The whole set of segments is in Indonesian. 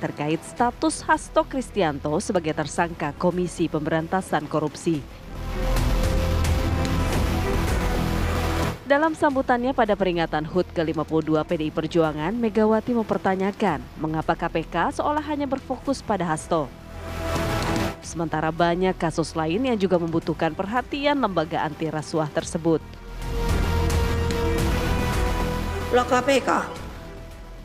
terkait status Hasto Kristianto sebagai tersangka Komisi Pemberantasan Korupsi. Dalam sambutannya pada peringatan HUT ke-52 PDI Perjuangan, Megawati mempertanyakan mengapa KPK seolah hanya berfokus pada Hasto. Sementara banyak kasus lain yang juga membutuhkan perhatian lembaga anti rasuah tersebut. Loh KPK,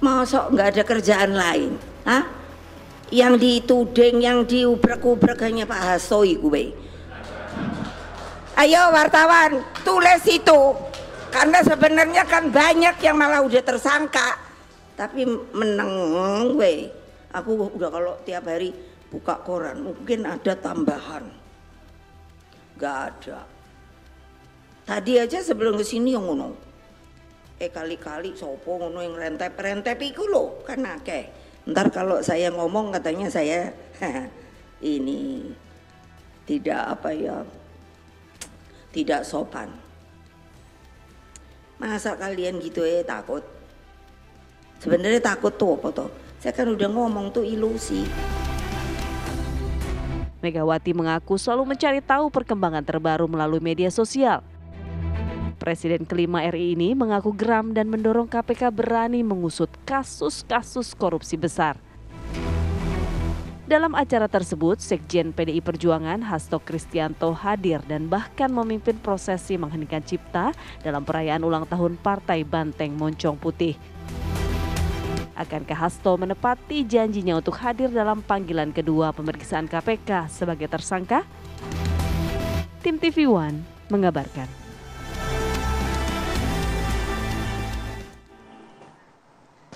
masa nggak ada kerjaan lain? Hah? Yang dituding, yang diubrek-ubrek hanya Pak Hasto gue. Ayo wartawan, tulis itu. Karena sebenarnya kan banyak yang malah udah tersangka. Tapi meneng gue. Aku udah kalau tiap hari buka koran, mungkin ada tambahan. Gak ada. Tadi aja sebelum kesini yang ngono. Kali-kali sopo ngono yang rentep-rentep iku lho, kan akeh. Ntar kalau saya ngomong katanya saya ini tidak tidak sopan. Masa kalian gitu takut? Sebenarnya takut tuh apa tuh? Saya kan udah ngomong tuh ilusi. Megawati mengaku selalu mencari tahu perkembangan terbaru melalui media sosial. Presiden kelima RI ini mengaku geram dan mendorong KPK berani mengusut kasus-kasus korupsi besar. Dalam acara tersebut, Sekjen PDI Perjuangan Hasto Kristianto hadir dan bahkan memimpin prosesi mengheningkan cipta dalam perayaan ulang tahun Partai Banteng Moncong Putih. Akankah Hasto menepati janjinya untuk hadir dalam panggilan kedua pemeriksaan KPK sebagai tersangka? Tim TV One mengabarkan.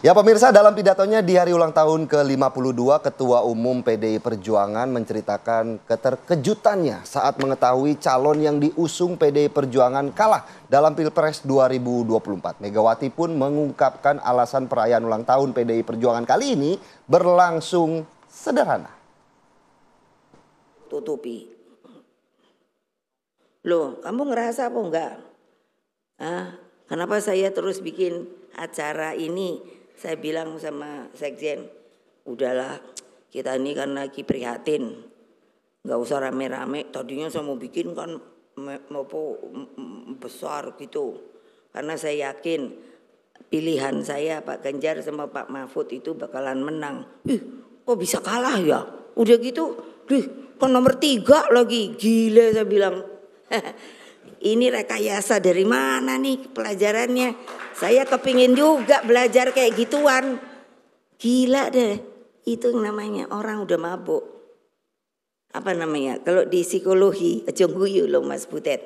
Ya pemirsa, dalam pidatonya di hari ulang tahun ke-52, Ketua Umum PDI Perjuangan menceritakan keterkejutannya saat mengetahui calon yang diusung PDI Perjuangan kalah dalam Pilpres 2024. Megawati pun mengungkapkan alasan perayaan ulang tahun PDI Perjuangan kali ini berlangsung sederhana. Tutupi. Loh, kamu ngerasa apa enggak? Kenapa saya terus bikin acara ini? Saya bilang sama Sekjen, udahlah kita ini kan lagi prihatin, nggak usah rame-rame. Tadinya saya mau bikin kan besar gitu, karena saya yakin pilihan saya Pak Ganjar sama Pak Mahfud itu bakalan menang. Kok bisa kalah ya? Udah gitu, kan nomor 3 lagi, gila saya bilang. Ini rekayasa dari mana nih pelajarannya? Saya kepingin juga belajar kayak gituan. Gila deh, itu namanya orang udah mabuk. Apa namanya? Kalau di psikologi, aja guyu loh Mas Butet.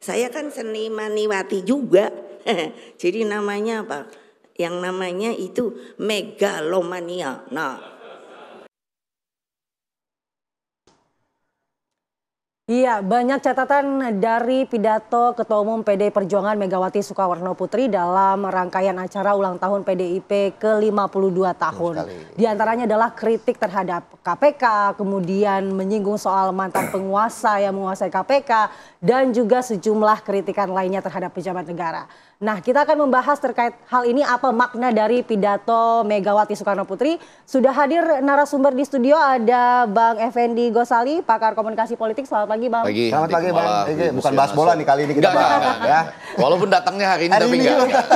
Saya kan senimaniwati juga. Jadi namanya apa? Yang namanya itu megalomania. Nah. Iya, banyak catatan dari pidato Ketua Umum PDI Perjuangan Megawati Soekarnoputri dalam rangkaian acara ulang tahun PDIP ke-52 tahun. Di antaranya adalah kritik terhadap KPK, kemudian menyinggung soal mantan penguasa yang menguasai KPK, dan juga sejumlah kritikan lainnya terhadap pejabat negara. Nah, kita akan membahas terkait hal ini, apa makna dari pidato Megawati Soekarnoputri. Sudah hadir narasumber di studio, ada Bang Effendi Ghosali, pakar komunikasi politik. Selamat pagi, Bang. Selamat pagi, Bang. Bukan bahas bola nih kali ini kita bahas ya. Walaupun datangnya hari ini tapi enggak.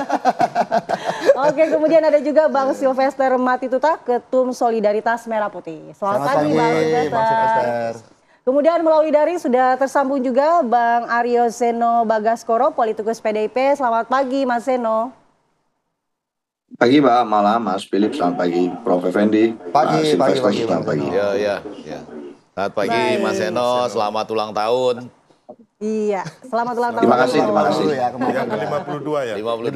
Oke, kemudian ada juga Bang Silvester Matituta, Ketum Solidaritas Merah Putih. Selamat pagi, Bang Silvester. Kemudian melalui daring sudah tersambung juga Bang Aryo Seno Bagaskoro, politikus PDIP. Selamat pagi, Mas Seno. Pagi, Mbak. Malam, Mas Philip. Selamat pagi, Prof. Effendi. Pagi. Selamat pagi. Ya. Selamat pagi, Mas Seno. Selamat ulang tahun. Iya, selamat ulang tahun. Terima kasih. Yang ke-52 ya? 52,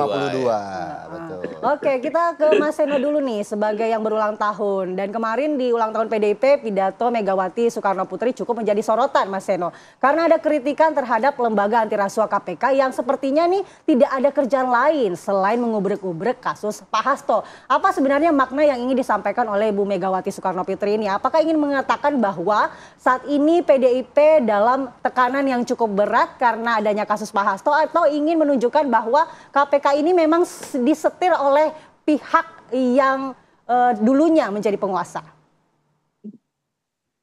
betul. Oke, kita ke Mas Seno dulu nih sebagai yang berulang tahun. Dan kemarin di ulang tahun PDIP, pidato Megawati Soekarnoputri cukup menjadi sorotan, Mas Seno. Karena ada kritikan terhadap lembaga anti rasuah KPK yang sepertinya nih tidak ada kerjaan lain selain mengubrek-ubrek kasus Pak Hasto. Apa sebenarnya makna yang ingin disampaikan oleh Bu Megawati Soekarnoputri ini? Apakah ingin mengatakan bahwa saat ini PDIP dalam tekanan yang cukup berat karena adanya kasus Pak Hasto, atau ingin menunjukkan bahwa KPK ini memang disetir oleh pihak yang dulunya menjadi penguasa?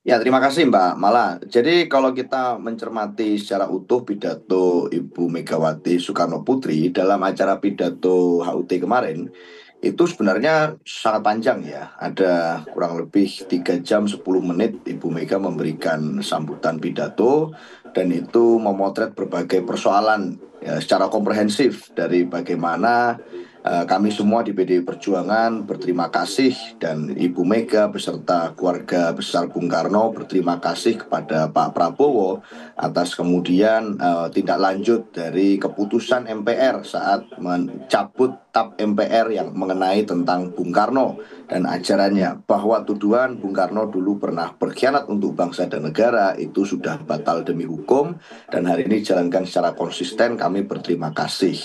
Ya, terima kasih Mbak Mala. Jadi kalau kita mencermati secara utuh pidato Ibu Megawati Soekarno Putri dalam acara pidato HUT kemarin, itu sebenarnya sangat panjang ya. Ada kurang lebih 3 jam 10 menit Ibu Mega memberikan sambutan pidato, dan itu memotret berbagai persoalan ya, secara komprehensif dari bagaimana kami semua di PDI Perjuangan berterima kasih, dan Ibu Mega beserta keluarga besar Bung Karno berterima kasih kepada Pak Prabowo atas kemudian tindak lanjut dari keputusan MPR saat mencabut TAP MPR yang mengenai tentang Bung Karno dan ajarannya, bahwa tuduhan Bung Karno dulu pernah berkhianat untuk bangsa dan negara itu sudah batal demi hukum, dan hari ini dijalankan secara konsisten. Kami berterima kasih.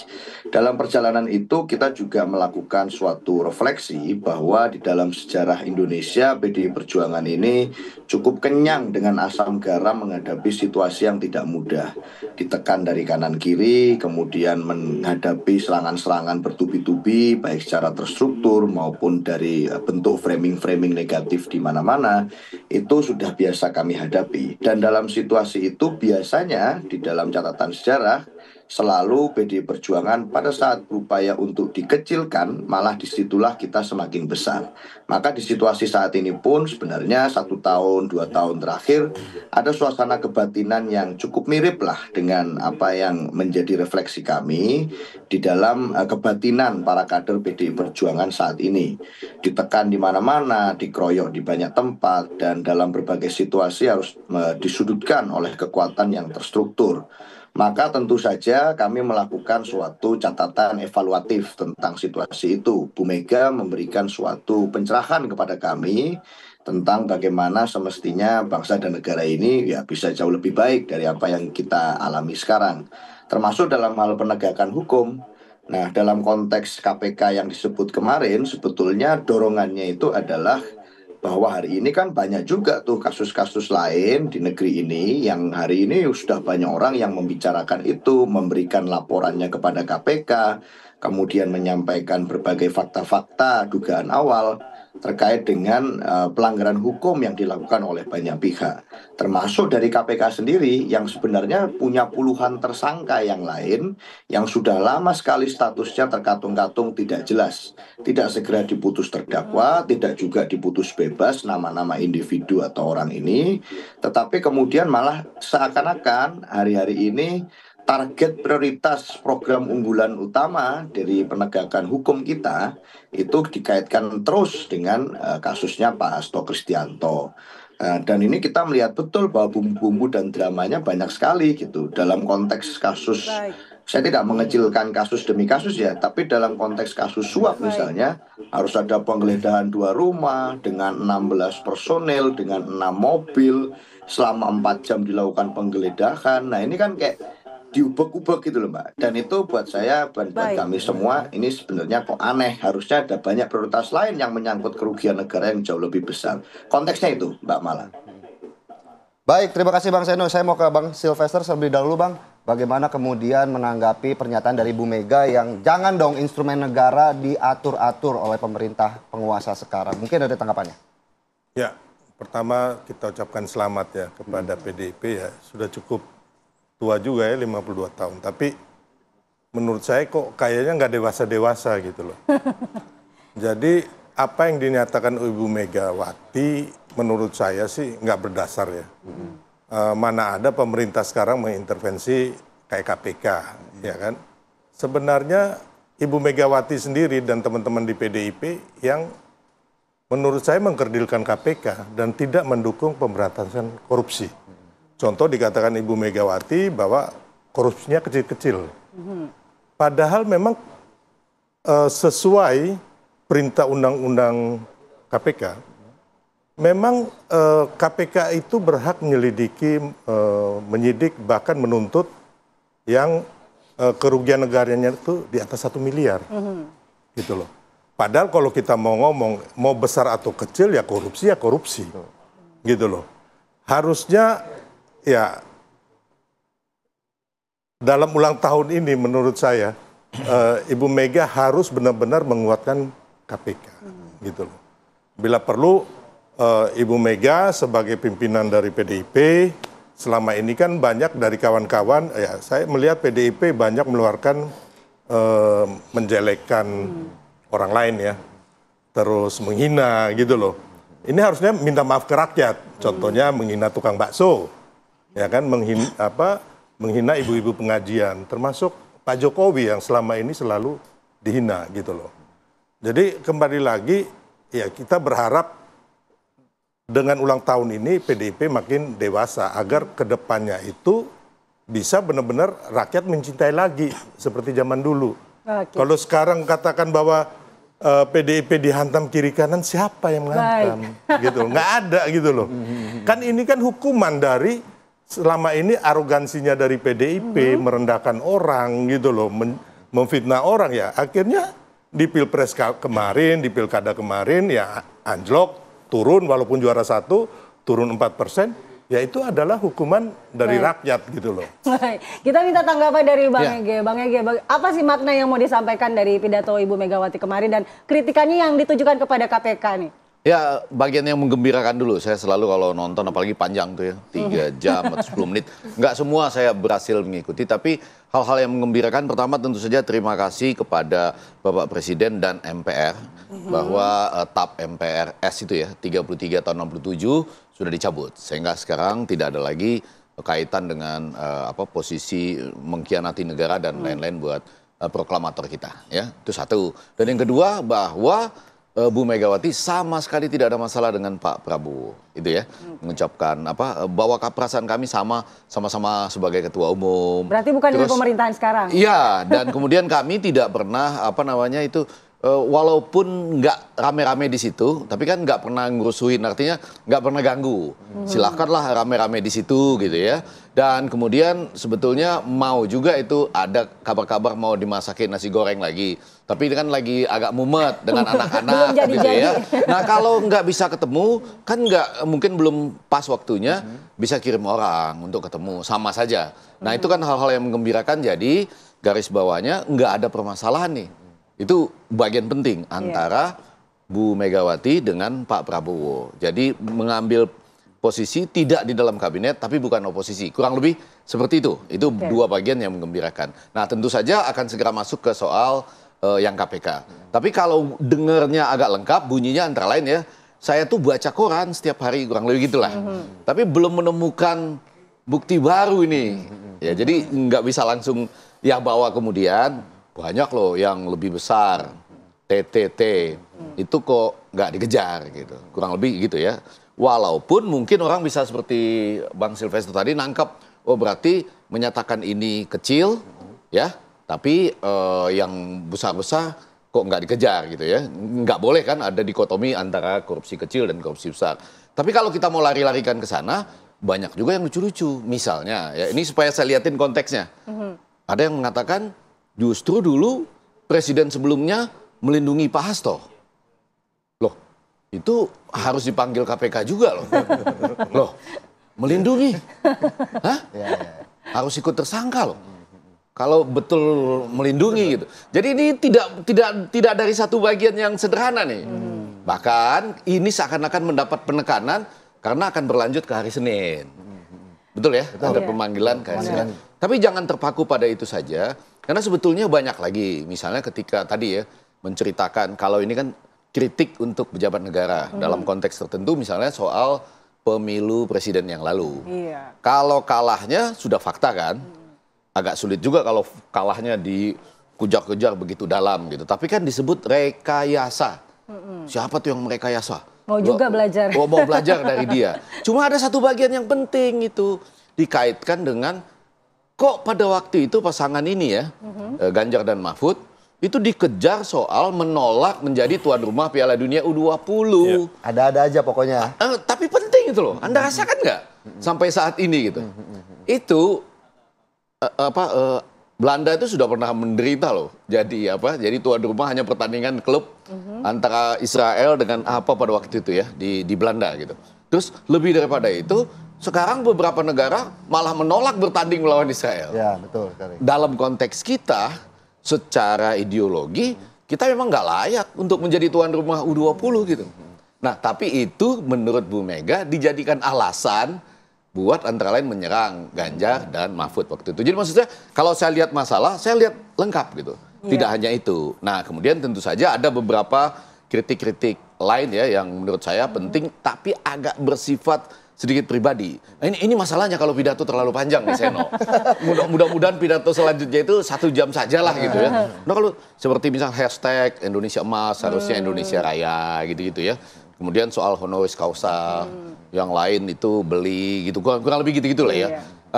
Dalam perjalanan itu kita juga melakukan suatu refleksi bahwa di dalam sejarah Indonesia PDI Perjuangan ini cukup kenyang dengan asam garam menghadapi situasi yang tidak mudah. Ditekan dari kanan kiri, kemudian menghadapi serangan-serangan bertubi-tubi baik secara terstruktur maupun dari bentuk framing-framing negatif di mana-mana, itu sudah biasa kami hadapi. Dan dalam situasi itu biasanya di dalam catatan sejarah selalu PDI Perjuangan pada saat berupaya untuk dikecilkan, malah disitulah kita semakin besar. Maka di situasi saat ini pun sebenarnya 1 tahun, 2 tahun terakhir ada suasana kebatinan yang cukup mirip lah dengan apa yang menjadi refleksi kami di dalam kebatinan para kader PDI Perjuangan saat ini. Ditekan di mana-mana, dikeroyok di banyak tempat, dan dalam berbagai situasi harus disudutkan oleh kekuatan yang terstruktur. Maka tentu saja kami melakukan suatu catatan evaluatif tentang situasi itu. Bu Mega memberikan suatu pencerahan kepada kami tentang bagaimana semestinya bangsa dan negara ini ya bisa jauh lebih baik dari apa yang kita alami sekarang, termasuk dalam hal penegakan hukum. Nah, dalam konteks KPK yang disebut kemarin, sebetulnya dorongannya itu adalah bahwa hari ini kan banyak juga tuh kasus-kasus lain di negeri ini yang hari ini sudah banyak orang yang membicarakan itu, memberikan laporannya kepada KPK, kemudian menyampaikan berbagai fakta-fakta dugaan awal terkait dengan pelanggaran hukum yang dilakukan oleh banyak pihak, termasuk dari KPK sendiri yang sebenarnya punya puluhan tersangka yang lain yang sudah lama sekali statusnya terkatung-katung tidak jelas, tidak segera diputus terdakwa, tidak juga diputus bebas nama-nama individu atau orang ini, tetapi kemudian malah seakan-akan hari-hari ini target prioritas program unggulan utama dari penegakan hukum kita itu dikaitkan terus dengan kasusnya Pak Hasto Kristianto. Dan ini kita melihat betul bahwa bumbu-bumbu dan dramanya banyak sekali gitu. Dalam konteks kasus, saya tidak mengecilkan kasus demi kasus ya, tapi dalam konteks kasus suap misalnya, harus ada penggeledahan 2 rumah dengan 16 personel, dengan 6 mobil, selama 4 jam dilakukan penggeledahan. Nah ini kan kayak diubek-ubek gitu loh Mbak. Dan itu buat saya, buat kami semua, ini sebenarnya kok aneh. Harusnya ada banyak prioritas lain yang menyangkut kerugian negara yang jauh lebih besar. Konteksnya itu Mbak Mala. Baik, terima kasih Bang Seno. Saya mau ke Bang Sylvester terlebih dahulu Bang. Bagaimana kemudian menanggapi pernyataan dari Bu Mega yang jangan dong instrumen negara diatur-atur oleh pemerintah penguasa sekarang. Mungkin ada tanggapannya? Ya, pertama kita ucapkan selamat ya kepada PDIP ya. Sudah cukup tua juga ya, 52 tahun. Tapi menurut saya kok kayaknya nggak dewasa-dewasa gitu loh. Jadi apa yang dinyatakan Ibu Megawati menurut saya sih nggak berdasar ya. Mana ada pemerintah sekarang mengintervensi kayak KPK, ya kan? Sebenarnya Ibu Megawati sendiri dan teman-teman di PDIP yang menurut saya mengkerdilkan KPK dan tidak mendukung pemberantasan korupsi. Contoh dikatakan Ibu Megawati bahwa korupsinya kecil-kecil. Padahal memang sesuai perintah undang-undang KPK, memang KPK itu berhak menyelidiki, menyidik, bahkan menuntut yang kerugian negaranya itu di atas 1 miliar. Gitu loh. Padahal kalau kita mau ngomong, mau besar atau kecil ya korupsi. Gitu loh. Harusnya ya, dalam ulang tahun ini menurut saya Ibu Mega harus benar-benar menguatkan KPK, gitu loh. bila perlu Ibu Mega sebagai pimpinan dari PDIP, selama ini kan banyak dari kawan-kawan, ya saya melihat PDIP banyak mengeluarkan menjelekkan orang lain ya, terus menghina gitu loh. Ini harusnya minta maaf ke rakyat, contohnya menghina tukang bakso, ya kan, menghina ibu-ibu pengajian, termasuk Pak Jokowi yang selama ini selalu dihina gitu loh. Jadi kembali lagi, ya kita berharap dengan ulang tahun ini PDIP makin dewasa agar kedepannya itu bisa benar-benar rakyat mencintai lagi seperti zaman dulu. Kalau sekarang katakan bahwa PDIP dihantam kiri kanan, siapa yang menghantam? Gitu, nggak ada gitu loh. Kan ini kan hukuman dari selama ini arogansinya dari PDIP, merendahkan orang gitu loh, memfitnah orang ya. Akhirnya di Pilpres kemarin, di Pilkada kemarin ya anjlok, turun walaupun juara 1, turun 4%. Ya itu adalah hukuman dari rakyat gitu loh. Baik. Kita minta tanggapan dari Bang Ege. Bang Ege, apa sih makna yang mau disampaikan dari pidato Ibu Megawati kemarin dan kritikannya yang ditujukan kepada KPK nih? Ya, bagian yang menggembirakan dulu. Saya selalu kalau nonton, apalagi panjang tuh ya, 3 jam atau 10 menit. Nggak semua saya berhasil mengikuti, tapi hal-hal yang menggembirakan, pertama tentu saja terima kasih kepada Bapak Presiden dan MPR, bahwa TAP MPRS itu ya, 33 tahun 67, sudah dicabut. Sehingga sekarang tidak ada lagi kaitan dengan posisi mengkhianati negara dan lain-lain buat proklamator kita. Ya, itu satu. Dan yang kedua, bahwa Bu Megawati sama sekali tidak ada masalah dengan Pak Prabowo, itu ya, mengucapkan bahwa perasaan kami sama-sama sebagai ketua umum. Berarti bukan dengan pemerintahan sekarang. Iya, dan kemudian kami tidak pernah walaupun nggak rame-rame di situ, tapi kan nggak pernah ngurusuin, artinya nggak pernah ganggu. Silakanlah rame-rame di situ gitu ya. Dan kemudian sebetulnya mau juga itu ada kabar-kabar mau dimasakin nasi goreng lagi. Tapi ini kan lagi agak mumet dengan anak-anak gitu ya. Nah kalau nggak bisa ketemu, kan mungkin belum pas waktunya, bisa kirim orang untuk ketemu, sama saja. Nah itu kan hal-hal yang menggembirakan, jadi garis bawahnya nggak ada permasalahan nih. Itu bagian penting antara Bu Megawati dengan Pak Prabowo. Jadi mengambil posisi tidak di dalam kabinet tapi bukan oposisi. Kurang lebih seperti itu. Itu dua bagian yang menggembirakan. Nah tentu saja akan segera masuk ke soal yang KPK. Tapi kalau dengernya agak lengkap, bunyinya antara lain ya, saya tuh baca koran setiap hari, kurang lebih gitulah. Tapi belum menemukan bukti baru ini. Ya jadi nggak bisa langsung ya bawa kemudian. Banyak loh yang lebih besar, TTT, itu kok nggak dikejar gitu. Kurang lebih gitu ya. Walaupun mungkin orang bisa seperti Bang Silvester tadi nangkep, oh berarti menyatakan ini kecil, ya, tapi yang besar-besar kok nggak dikejar gitu ya. Nggak boleh kan ada dikotomi antara korupsi kecil dan korupsi besar. Tapi kalau kita mau lari-larikan ke sana, banyak juga yang lucu-lucu. Misalnya, ya ini supaya saya liatin konteksnya. Ada yang mengatakan, justru dulu presiden sebelumnya melindungi Pak Hasto. Loh, itu harus dipanggil KPK juga loh. Loh, melindungi? Hah? Harus ikut tersangka loh. Kalau betul melindungi gitu. Jadi ini tidak dari satu bagian yang sederhana nih. Bahkan ini seakan-akan mendapat penekanan karena akan berlanjut ke hari Senin. Betul ya? Ada pemanggilan ke hari Senin. Tapi jangan terpaku pada itu saja. Karena sebetulnya banyak lagi, misalnya ketika tadi ya menceritakan kalau ini kan kritik untuk pejabat negara dalam konteks tertentu, misalnya soal pemilu presiden yang lalu. Kalau kalahnya sudah fakta kan, agak sulit juga kalau kalahnya dikejar-kejar begitu dalam gitu. Tapi kan disebut rekayasa. Siapa tuh yang merekayasa? Mau juga belajar. Mau belajar dari dia. Cuma ada satu bagian yang penting itu dikaitkan dengan kok pada waktu itu pasangan ini ya, Ganjar dan Mahfud, itu dikejar soal menolak menjadi tuan rumah Piala Dunia U20. Ada-ada aja pokoknya. Tapi penting itu loh, Anda rasakan nggak sampai saat ini gitu? Itu Belanda itu sudah pernah menderita loh. Jadi Jadi tuan rumah hanya pertandingan klub antara Israel dengan pada waktu itu ya di Belanda gitu. Terus lebih daripada itu, sekarang beberapa negara malah menolak bertanding melawan Israel. Ya, betul sekali. Dalam konteks kita, secara ideologi, kita memang nggak layak untuk menjadi tuan rumah U20 gitu. Nah, tapi itu menurut Bu Mega dijadikan alasan buat antara lain menyerang Ganjar dan Mahfud waktu itu. Jadi maksudnya kalau saya lihat masalah, saya lihat lengkap gitu. Tidak hanya itu. Nah, kemudian tentu saja ada beberapa kritik-kritik lain ya yang menurut saya penting tapi agak bersifat sedikit pribadi. Nah, ini masalahnya kalau pidato terlalu panjang nih Seno. Mudah-mudahan pidato selanjutnya itu 1 jam sajalah gitu ya. Nah, kalau seperti misal hashtag Indonesia Emas harusnya Indonesia Raya gitu-gitu ya. Kemudian soal honoris causa, yang lain itu beli gitu, kurang lebih gitu-gitu lah ya.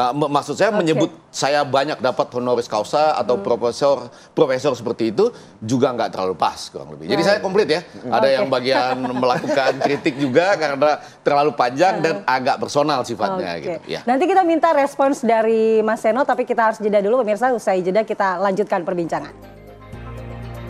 Maksud saya menyebut saya banyak dapat honoris causa atau profesor seperti itu juga nggak terlalu pas kurang lebih. Jadi saya komplit ya. Ada yang bagian melakukan kritik juga karena terlalu panjang dan agak personal sifatnya gitu. Ya. Nanti kita minta respons dari Mas Seno, tapi kita harus jeda dulu pemirsa. Usai jeda kita lanjutkan perbincangan.